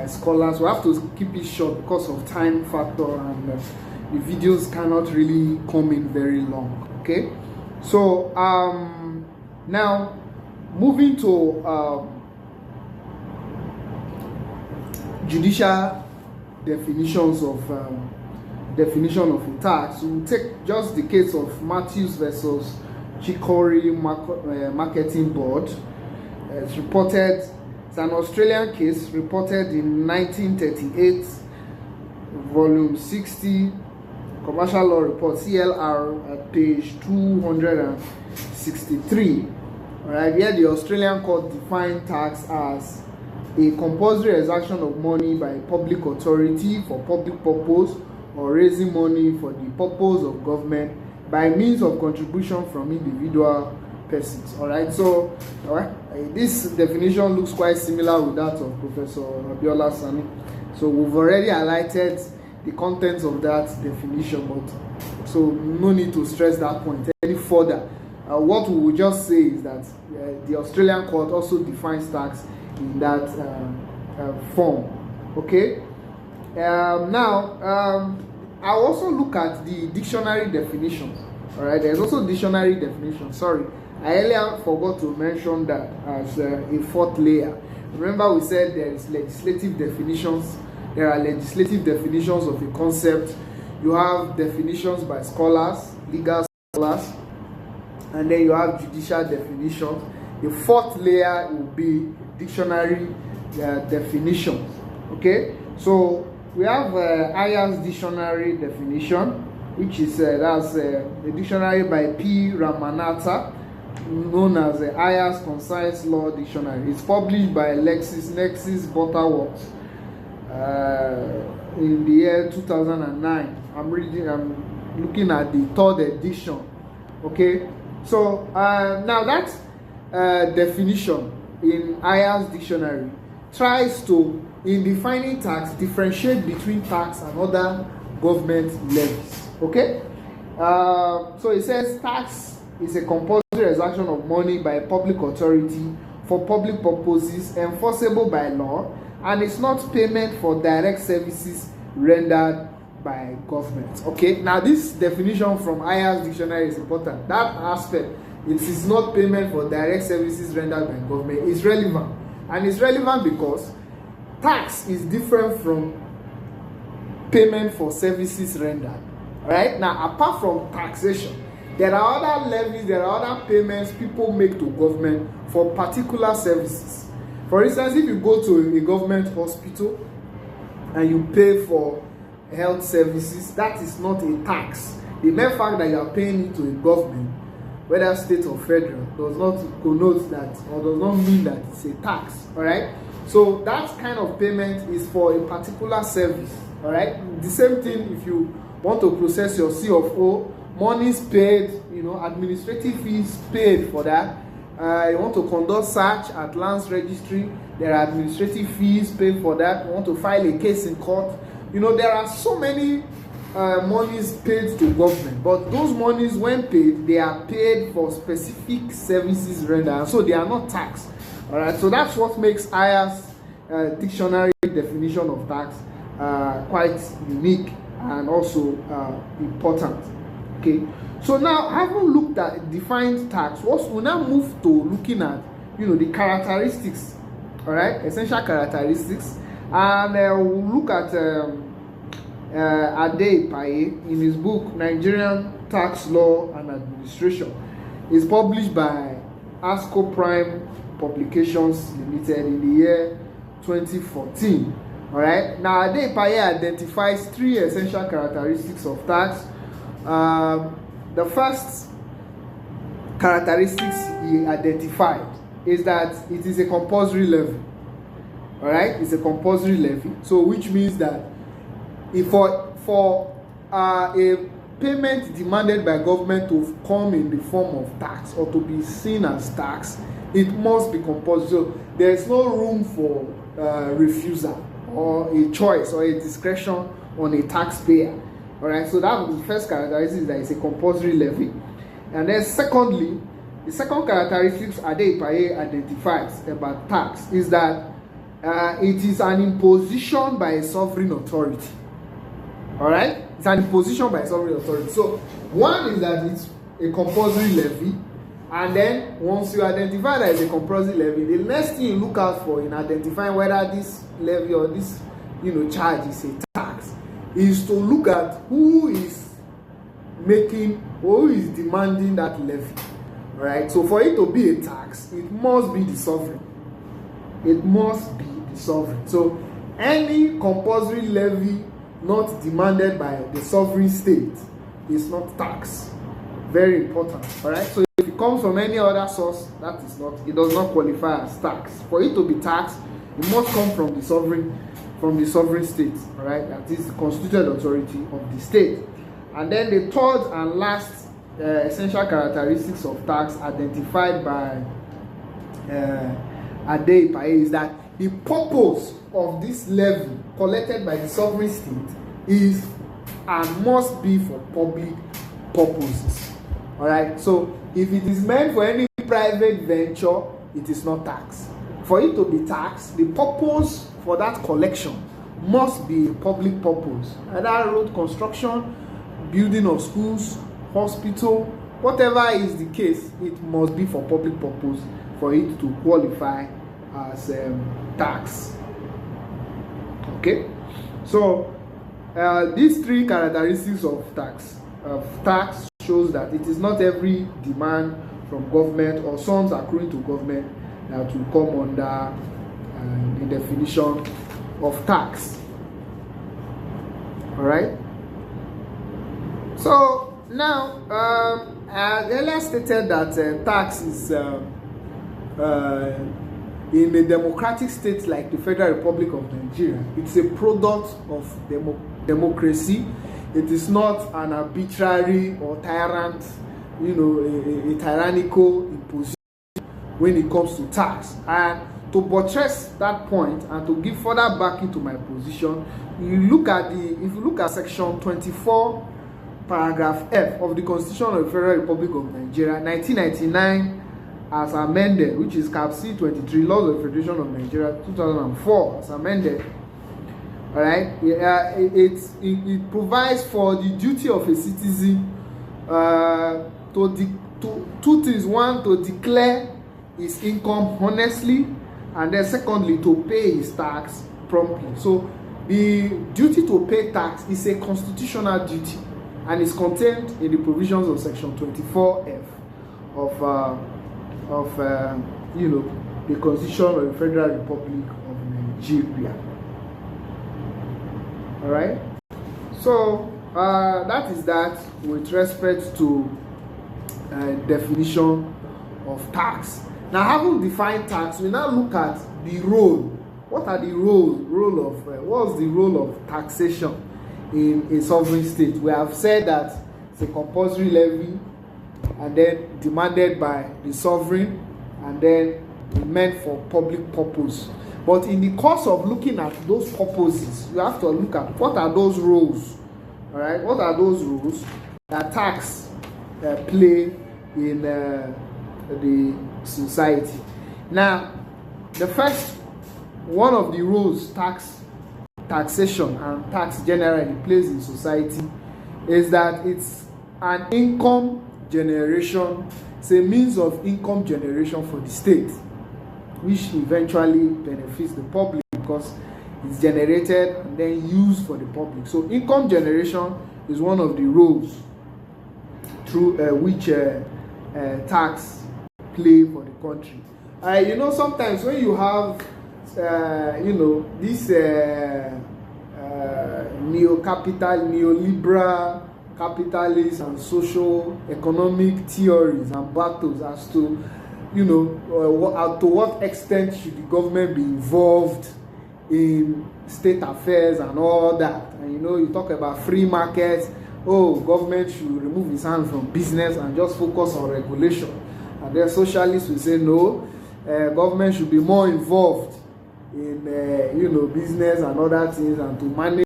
scholars. We have to keep it short because of time factor, and the videos cannot really come in very long. Okay, so now moving to judicial definitions of definition of a tax. We'll take just the case of Matthews versus Chicory Marketing Board. It's reported, it's an Australian case reported in 1938, volume 60, Commercial Law Report, CLR, at page 263. Alright, here the Australian court defined tax as a compulsory exaction of money by a public authority for public purpose or raising money for the purpose of government by means of contribution from individual persons. All right, so this definition looks quite similar with that of Professor Abiola Sani. So we've already highlighted the contents of that definition, but so no need to stress that point any further. What we will just say is that the Australian court also defines tax in that form. Okay. Now I'll also look at the dictionary definitions. All right, there's also dictionary definition. Sorry, I earlier forgot to mention that as a fourth layer. Remember, we said there is legislative definitions. There are legislative definitions of a concept. You have definitions by scholars, legal scholars, and then you have judicial definitions. The fourth layer will be dictionary definitions. Okay, so we have Ayer's dictionary definition, which is that's the dictionary by P. Ramanatha, known as the Ayer's Concise Law Dictionary. It's published by LexisNexis Butterworks in the year 2009. I'm looking at the third edition. Okay, so now that definition in Ayer's dictionary tries to, in defining tax, differentiate between tax and other government levies. Okay, so it says tax is a compulsory exaction of money by a public authority for public purposes enforceable by law, and it's not payment for direct services rendered by government. Okay, now this definition from Ayer's dictionary is important. That aspect, it is not payment for direct services rendered by government, is relevant, and it's relevant because tax is different from payment for services rendered. Right now, apart from taxation, there are other levies, there are other payments people make to government for particular services. For instance, if you go to a government hospital and you pay for health services, that is not a tax. The mere fact that you are paying it to a government, whether state or federal, does not connote that or does not mean that it's a tax. All right, so that kind of payment is for a particular service. All right, the same thing if you want to process your C of O, money is paid, administrative fees paid for that. You want to conduct search at lands registry, there are administrative fees paid for that. You want to file a case in court, there are so many monies paid to government, but those monies, when paid, they are paid for specific services rendered, so they are not taxed. All right, so that's what makes Ayer's dictionary definition of tax quite unique and also important. Okay, so now having looked at defined tax, we'll now move to looking at the characteristics, all right, essential characteristics, and we'll look at Ade Ipaye in his book Nigerian Tax Law and Administration. It's published by ASCO Prime Publications Limited in the year 2014. All right, now Ade Ipaye identifies three essential characteristics of tax. The first characteristics he identified is that it is a compulsory levy. All right, it's a compulsory levy, so which means that if for a payment demanded by government to come in the form of tax or to be seen as tax, it must be compulsory. So there is no room for refusal or a choice or a discretion on a taxpayer. All right, so that was the first characteristic, is that it's a compulsory levy. And then secondly, the second characteristic Ade Ipaye identifies about tax is that it is an imposition by a sovereign authority. All right, it's an imposition by a sovereign authority. So one is that it's a compulsory levy, and then once you identify that it's a compulsory levy, the next thing you look out for in identifying whether this levy or this charge is a tax is to look at who is making or who is demanding that levy. All right, so for it to be a tax, it must be the sovereign. It must be the sovereign. So any compulsory levy not demanded by the sovereign state is not tax. Very important. All right, so if it comes from any other source, that is not, it does not qualify as tax. For it to be tax, it must come from the sovereign state. All right, that is the constituted authority of the state. And then the third and last essential characteristics of tax identified by Ade Ipaye is that the purpose of this levy collected by the sovereign state is and must be for public purposes. All right, so if it is meant for any private venture, it is not tax. For it to be tax, the purpose for that collection must be a public purpose, either road construction, building of schools, hospital, whatever is the case, it must be for public purpose for it to qualify as tax. Okay, so these three characteristics of tax shows that it is not every demand from government or sums accruing to government that will come under the definition of tax. All right. So now, earlier stated that tax is in a democratic state like the Federal Republic of Nigeria, it's a product of democracy. It is not an arbitrary or tyrant, a tyrannical imposition when it comes to tax. And to buttress that point and to give further backing to my position, if you look at section 24, paragraph F of the Constitution of the Federal Republic of Nigeria, 1999, as amended, which is Cap C 23, Laws of the Federation of Nigeria, 2004, as amended. All right, it provides for the duty of a citizen to two things: one, to declare his income honestly, and then secondly, to pay his tax promptly. So the duty to pay tax is a constitutional duty, and is contained in the provisions of section 24F of the Constitution of the Federal Republic of Nigeria. All right. So that is that with respect to definition of tax. Now, having defined tax, we now look at the role. What are the what's the role of taxation in a sovereign state? We have said that it's a compulsory levy, and then demanded by the sovereign, and then meant for public purpose. But in the course of looking at those purposes, you have to look at what are those roles. All right, what are those roles that tax play in the society? Now, the first one of the roles taxation and tax generally plays in society is that it's an income generation. It's a means of income generation for the state, which eventually benefits the public because it's generated and then used for the public. So income generation is one of the roles through which tax play for the country. Sometimes when you have this neoliberal capitalist and social economic theories and battles as to to what extent should the government be involved in state affairs and all that. And you talk about free markets. Government should remove its hand from business and just focus on regulation. And then socialists will say no, government should be more involved in business and other things, and to manage